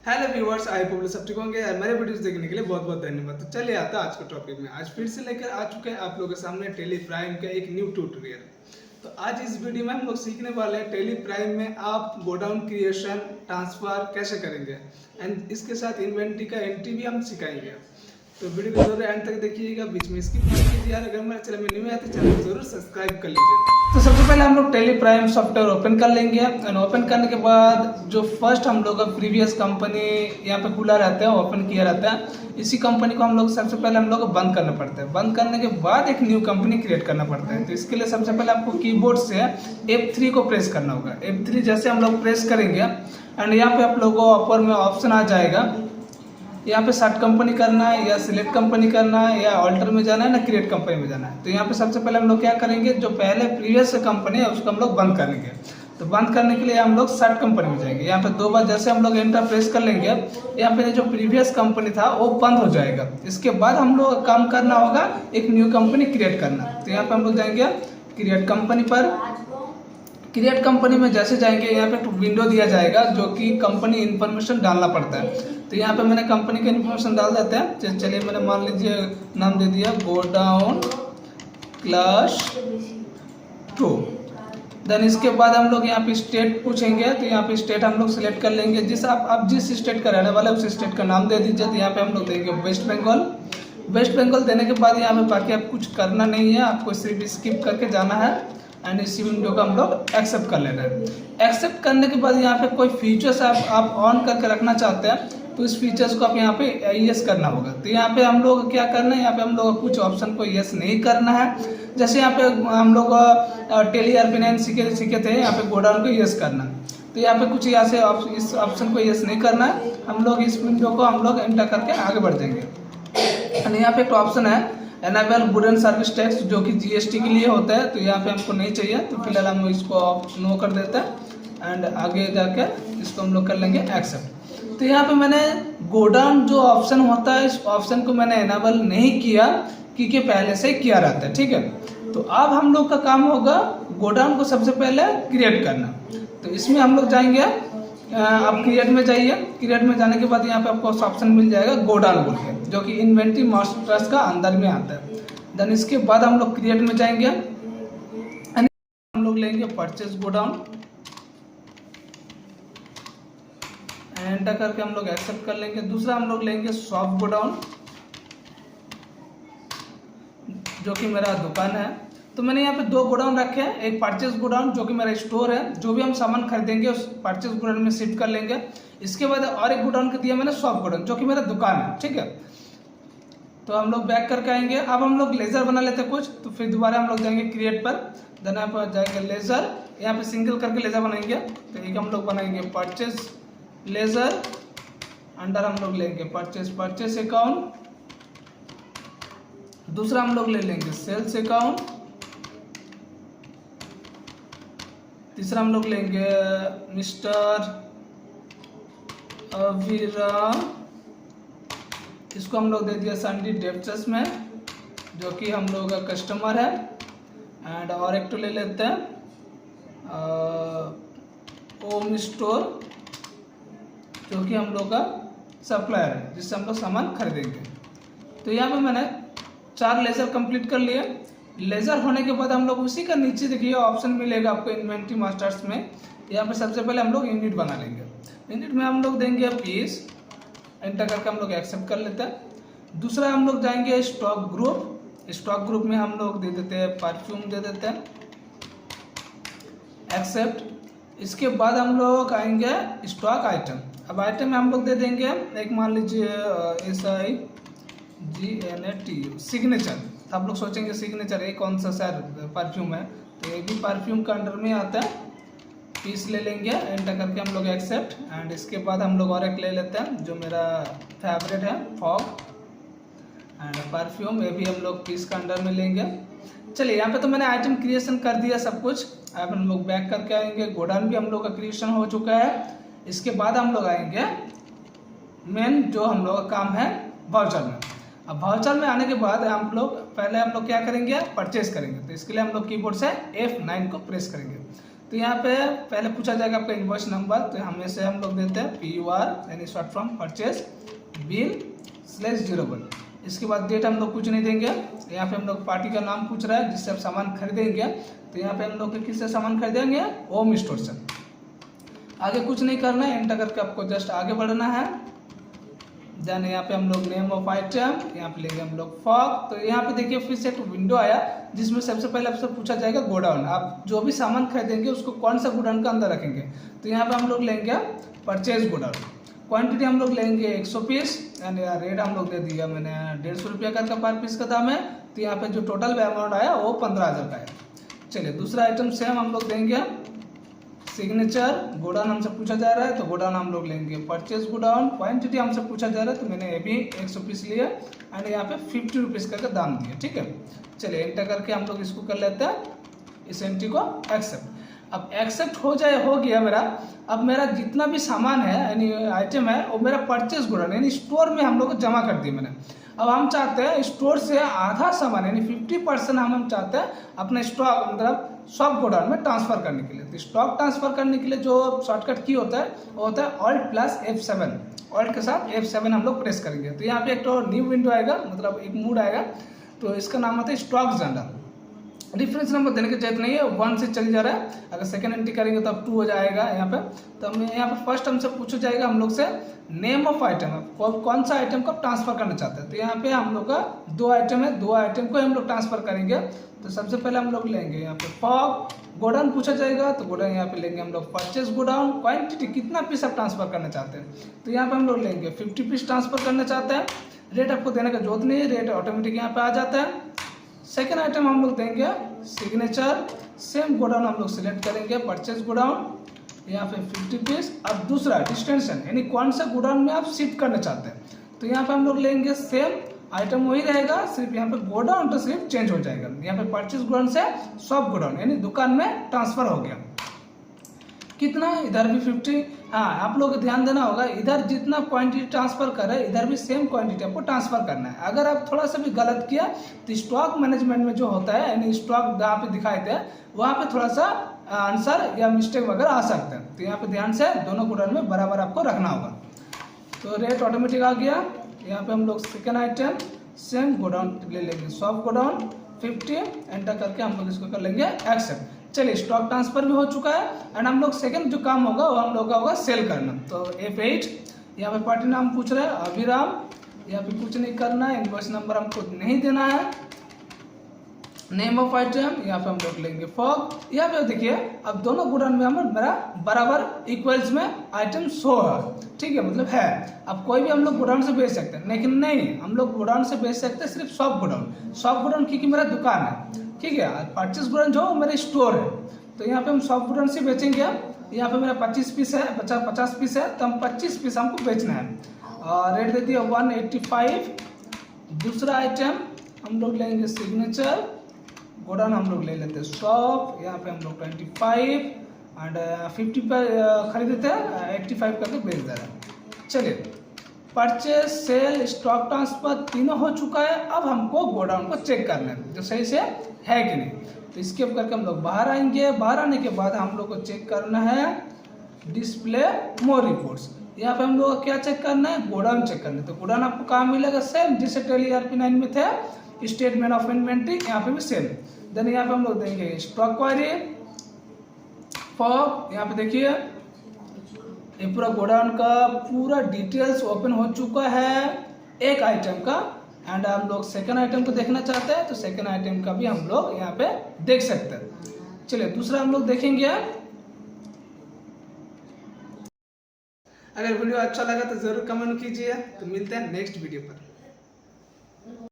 Hello viewers, I hope सब ठीक होंगे यार। मेरे वीडियोस देखने के लिए बहुत बहुत धन्यवाद। तो चलिए आता है आज के टॉपिक में। आज फिर से लेकर आ चुके हैं आप लोगों के सामने टेली प्राइम का एक न्यू ट्यूटोरियल। तो आज इस वीडियो में हम लोग सीखने वाले हैं टेली प्राइम में आप गोडाउन क्रिएशन ट्रांसफर कैसे करेंगे एंड इसके साथ इन्वेंट्री का एंट्री भी हम सिखाएंगे। तो वीडियो को जरूर एंड तक देखिएगा, बीच में स्किप मत कीजिए यार। अगर मेरे चैनल में न्यू है तो चैनल को जरूर सब्सक्राइब कर लीजिए। तो सबसे पहले हम लोग टेली प्राइम सॉफ्टवेयर ओपन कर लेंगे एंड ओपन करने के बाद जो फर्स्ट हम लोग का प्रीवियस कंपनी यहाँ पे खुला रहता है, ओपन किया रहता है, इसी कंपनी को हम लोग सबसे पहले हम लोग बंद करना पड़ता है। बंद करने के बाद एक न्यू कंपनी क्रिएट करना पड़ता है। तो इसके लिए सबसे पहले आपको कीबोर्ड से F3 को प्रेस करना होगा। F3 जैसे हम लोग प्रेस करेंगे एंड यहाँ पे आप लोगों को ऊपर में ऑप्शन आ जाएगा। यहाँ पे सर्च कंपनी करना है या सिलेक्ट कंपनी करना है या ऑल्टर में जाना है ना क्रिएट कंपनी में जाना है। तो यहाँ पे सबसे पहले हम लोग क्या करेंगे, जो पहले प्रीवियस कंपनी है उसको हम लोग बंद करेंगे। तो बंद करने के लिए हम लोग सर्च कंपनी में जाएंगे। यहाँ पे 2 बार जैसे हम लोग एंटर प्रेस कर लेंगे, यहाँ पे जो प्रीवियस कंपनी था वो बंद हो जाएगा। इसके बाद हम लोग काम करना होगा एक न्यू कंपनी क्रिएट करना। तो यहाँ पे हम लोग जाएंगे क्रिएट कंपनी पर। क्रिएट कंपनी में जैसे जाएंगे यहाँ पे विंडो दिया जाएगा जो कि कंपनी इन्फॉर्मेशन डालना पड़ता है। तो यहाँ पे मैंने कंपनी का इन्फॉर्मेशन डाल देते हैं। चलिए मैंने मान लीजिए नाम दे दिया गोडाउन क्लास 2। देन इसके बाद हम लोग यहाँ पे स्टेट पूछेंगे। तो यहाँ पे स्टेट हम लोग सिलेक्ट कर लेंगे। आप जिस स्टेट का रहने वाले उस स्टेट का नाम दे दीजिए। तो यहाँ पे हम लोग देंगे वेस्ट बंगाल। वेस्ट बंगाल देने के बाद यहाँ पे बाकी आप कुछ करना नहीं है, आपको सिर्फ स्किप करके जाना है एंड इसी विंडो को हम लोग एक्सेप्ट कर लेना है। एक्सेप्ट करने के बाद यहाँ पे कोई फीचर्स आप ऑन करके रखना चाहते हैं तो इस फीचर्स को आप यहाँ पे यस करना होगा। तो यहाँ पे हम लोग क्या करना है, यहाँ पे हम लोग कुछ ऑप्शन को यस नहीं करना है। जैसे यहाँ पे हम लोग टेली RP9 सीखे थे, यहाँ पे गोडाउन को यस करना। तो यहाँ पे कुछ यहाँ से इस ऑप्शन को यस नहीं करना है। हम लोग इस विंडो को हम लोग एंटर करके आगे बढ़ जाएंगे। यहाँ पे एक ऑप्शन है enable good and service tax जो कि GST के लिए होता है। तो यहाँ पे हमको नहीं चाहिए, तो फिलहाल हम इसको नो कर देते हैं एंड आगे जाकर इसको हम लोग कर लेंगे एक्सेप्ट। तो यहाँ पे मैंने गोडाउन जो ऑप्शन होता है इस ऑप्शन को मैंने एनेबल नहीं किया क्योंकि पहले से किया रहता है, ठीक है। तो अब हम लोग का काम होगा गोडाउन को सबसे पहले क्रिएट करना। तो इसमें हम लोग जाएंगे, आप क्रिएट में जाइए। क्रिएट में जाने के बाद यहाँ पे आपको ऑप्शन मिल जाएगा गोडाउन बोल के, जो कि इन्वेंट्री मास्टर्स का अंदर में आता है। देन इसके बाद हम लोग क्रिएट में जाएंगे, हम लोग लेंगे परचेज गोडाउन, एंटर करके हम लोग एक्सेप्ट कर लेंगे। दूसरा हम लोग लेंगे शॉप गोडाउन जो कि मेरा दुकान है। तो मैंने यहाँ पे 2 गोडाउन रखे हैं, एक परचेज गोडाउन जो कि मेरा स्टोर है, जो भी हम सामान खरीदेंगे उस परचेज गोडाउन में शिफ्ट कर लेंगे। इसके बाद और एक गोडाउन को दिया मैंने शॉप गोडाउन जो कि मेरा दुकान है, ठीक है। तो हम लोग बैक करके आएंगे। अब हम लोग लेजर बना लेते हैं कुछ, तो फिर दोबारा हम लोग जाएंगे क्रिएट पर। देन यहाँ पर जाएंगे लेजर, यहाँ पे सिंगल करके लेजर बनाएंगे। तो एक हम लोग बनाएंगे परचेज लेजर, अंडर हम लोग लेंगे परचेस अकाउंट। दूसरा हम लोग ले लेंगे सेल्स अकाउंट। तीसरा हम लोग लेंगे मिस्टर अविराम, इसको हम लोग दे दिया संडी डेप्चर्स में जो कि हम लोग का कस्टमर है। एंड और एक तो ले लेते हैं ओम स्टोर जो कि हम लोग का सप्लायर है जिससे हम लोग सामान खरीदेंगे। तो यहाँ पे मैंने 4 लेजर कंप्लीट कर लिए। लेजर होने के बाद हम लोग उसी का नीचे देखिए ऑप्शन मिलेगा आपको इन्वेंट्री मास्टर्स में। यहाँ पे सबसे पहले हम लोग यूनिट बना लेंगे। यूनिट में हम लोग देंगे पीस, एंटर करके हम लोग एक्सेप्ट कर लेते हैं। दूसरा हम लोग जाएंगे स्टॉक ग्रुप। स्टॉक ग्रुप में हम लोग दे देते हैं परफ्यूम, दे देते हैं एक्सेप्ट। इसके बाद हम लोग आएंगे स्टॉक आइटम। अब आइटम में हम लोग दे देंगे एक मान लीजिए SIGNATU सिग्नेचर। तो आप लोग सोचेंगे सिग्नेचर ये कौन सा सर परफ्यूम है, तो ये भी परफ्यूम का अंडर में आता है। पीस ले लेंगे, एंटर करके हम लोग एक्सेप्ट। एंड इसके बाद हम लोग और एक ले लेते हैं जो मेरा फेवरेट है फॉग एंड परफ्यूम, ये भी हम लोग पीस का अंडर में लेंगे। चलिए यहाँ पे तो मैंने आइटम क्रिएशन कर दिया सब कुछ। अब हम लोग बैक करके आएंगे, गोडाउन भी हम लोग का क्रिएशन हो चुका है। इसके बाद हम लोग आएंगे मेन जो हम लोग का काम है वाउचर में। अब वाउचर में आने के बाद हम लोग क्या करेंगे, परचेस करेंगे। तो इसके लिए हम लोग कीबोर्ड से F9 को प्रेस करेंगे। तो यहाँ पे पहले पूछा जाएगा आपका इनवॉइस नंबर, तो हमें से हम लोग देते हैं PUR यानी शॉर्ट फॉर्म परचेज बिल /01। इसके बाद डेट हम लोग कुछ नहीं देंगे। यहाँ पे हम लोग पार्टी का नाम पूछ रहा है जिससे आप सामान खरीदेंगे, तो यहाँ पे हम लोग किससे सामान खरीदेंगे, होम स्टोर से। आगे कुछ नहीं करना है, एंटर करके आपको जस्ट आगे बढ़ना है। देन यहाँ पे हम लोग नेम ऑफ आइटम, यहाँ पे लेंगे हम लोग फॉग। तो यहाँ पे देखिए फिर से एक विंडो आया जिसमें सबसे पहले आपसे पूछा जाएगा गोडाउन, आप जो भी सामान खरीदेंगे उसको कौन सा गोडाउन का अंदर रखेंगे। तो यहाँ पे हम लोग लेंगे परचेज गोडाउन। क्वांटिटी हम लोग लेंगे 100 पीस, यानी रेट हम लोग दे दिया मैंने 150 रुपया करके पर पीस का दाम है। तो यहाँ पे जो टोटल अमाउंट आया वो 15,000 का है। चलिए दूसरा आइटम सेम हम लोग देंगे सिग्नेचर। गोडाउन हमसे पूछा जा रहा है तो गोडाउन हम लोग लेंगे परचेज गोडाउन। क्वांटिटी हमसे पूछा जा रहा है तो मैंने ये भी 100 पीस लिया एंड यहाँ पे 50 रुपीज़ करके दाम दिया। ठीक है, चलिए एंटर करके हम लोग इसको कर लेते हैं, इस एंट्री को एक्सेप्ट। अब एक्सेप्ट हो गया मेरा। अब मेरा जितना भी सामान है यानी आइटम है वो मेरा परचेज गोडाउन यानी स्टोर में हम लोग को जमा कर दिया मैंने। अब हम चाहते हैं स्टोर से आधा सामान यानी 50% हम चाहते हैं अपने स्टॉक मतलब सब गोडाउन में ट्रांसफर करने के लिए। तो स्टॉक ट्रांसफर करने के लिए जो शॉर्टकट की होता है वो होता है Alt+F7। ऑल्ट के साथ F7 हम लोग प्रेस करेंगे तो यहाँ पे एक तो न्यू विंडो आएगा, मतलब एक मूड आएगा। तो इसका नाम होता है स्टॉक जनरल। डिफरेंस नंबर देने की जरूरत नहीं है, 1 से चल जा रहा है। अगर सेकंड एंट्री करेंगे तो अब 2 हो जाएगा यहाँ पे। तो हम यहाँ पे फर्स्ट हमसे पूछा जाएगा हम लोग से नेम ऑफ आइटम, कौन सा आइटम को ट्रांसफर करना चाहते हैं। तो यहाँ पे हम लोग का 2 आइटम है, 2 आइटम को हम लोग ट्रांसफर करेंगे। तो सबसे पहले हम लोग लेंगे यहाँ पे फॉग। गोडाउन पूछा जाएगा तो गोडाउन यहाँ पे लेंगे हम लोग परचेज गोडाउन। क्वांटिटी कितना पीस आप ट्रांसफर करना चाहते हैं, तो यहाँ पे हम लोग लेंगे 50 पीस ट्रांसफर करना चाहते हैं। रेट आपको देने का जरूरत नहीं है, रेट ऑटोमेटिक यहाँ पे आ जाता है। सेकेंड आइटम हम लोग देंगे सिग्नेचर। सेम गोडाउन हम लोग सिलेक्ट करेंगे परचेज गोडाउन, यहाँ पे 50 पीस। अब दूसरा डिस्टेंशन यानी कौन सा गोडाउन में आप शिफ्ट करना चाहते हैं, तो यहाँ पे हम लोग लेंगे सेम आइटम वही रहेगा, सिर्फ यहाँ पे गोडाउन तो सिर्फ चेंज हो जाएगा। यहाँ पे परचेज गोडाउन से सब गोडाउन यानी दुकान में ट्रांसफर हो गया। कितना, इधर भी 50। हाँ, आप लोग ध्यान देना होगा, इधर जितना क्वांटिटी ट्रांसफर कर रहे हैं इधर भी सेम क्वांटिटी आपको ट्रांसफर करना है। अगर आप थोड़ा सा भी गलत किया तो स्टॉक मैनेजमेंट में जो होता है यानी स्टॉक जहाँ पे दिखाए थे वहाँ पे थोड़ा सा आंसर या मिस्टेक वगैरह आ सकते हैं। तो यहाँ पे ध्यान से दोनों गोडाउन में बराबर आपको रखना होगा। तो रेट ऑटोमेटिक आ गया। यहाँ पे हम लोग सेकेंड आइटम सेम गोडाउन ले लेंगे, सब गोडाउन 50। एंटर करके हम लोग इसको कर लेंगे एक्सेप्ट। चलिए स्टॉक ट्रांसफर भी हो चुका है एंड हम लोग सेकंड जो काम होगा वो हम लोग का होगा सेल करना। तो F8 यहाँ पे पार्टी नाम पूछ रहा है अभिराम, यहाँ पे कुछ नहीं करना है, इनवॉइस नंबर हमको नहीं देना है। नेम ऑफ आइटम यहाँ पे हम लोग लेंगे फॉग। यहाँ पे देखिए अब दोनों गोडाउन में हम मेरा बराबर इक्वल्स में आइटम शो है। ठीक है, मतलब है। अब कोई भी हम लोग गोडाउन से बेच सकते हैं, लेकिन नहीं, हम लोग गोडाउन से बेच सकते हैं सिर्फ सब गोडाउन क्योंकि मेरा दुकान है। ठीक है, परचेज गोडाउन जो मेरे स्टोर है। तो यहाँ पे हम सब गोडाउन से बेचेंगे। यहाँ पे मेरा 25 पीस है, 50 पीस है, तो हम 25 पीस हमको बेचना है। और रेट दे दिया 185। दूसरा आइटम हम लोग लेंगे सिग्नेचर। गोडाउन हम लोग ले लेते हैं शॉप, यहाँ पे हम लोग 25 एंड 50 पर खरीदते हैं, 85 करके बेच दे रहे हैं। चलिए परचेज सेल स्टॉक ट्रांसफर तीनों हो चुका है। अब हमको गोडाउन को चेक करना है जो सही से है कि नहीं। तो स्किप करके हम लोग बाहर आएंगे। बाहर आने के बाद हम लोग को चेक करना है डिस्प्ले मोर रिपोर्ट्स। यहाँ पे हम लोग को क्या चेक करना है, गोडाउन चेक करना है। तो गोडाउन आपको कहाँ मिलेगा, सेम जिससे टेली ERP9 में थे, स्टेटमेंट ऑफ इन्वेंट्री, यहाँ पे भी सेम। देन यहाँ पे हम लोग देंगे स्टॉक क्वेरी फॉग। यहाँ पे देखिए ये पूरा गोडाउन का पूरा डिटेल्स ओपन हो चुका है एक आइटम का। एंड हम लोग सेकंड आइटम को देखना चाहते हैं तो सेकंड आइटम का भी हम लोग यहाँ पे देख सकते हैं। चलिए दूसरा हम लोग देखेंगे। अगर वीडियो अच्छा लगा तो जरूर कमेंट कीजिए। तो मिलते हैं नेक्स्ट वीडियो पर।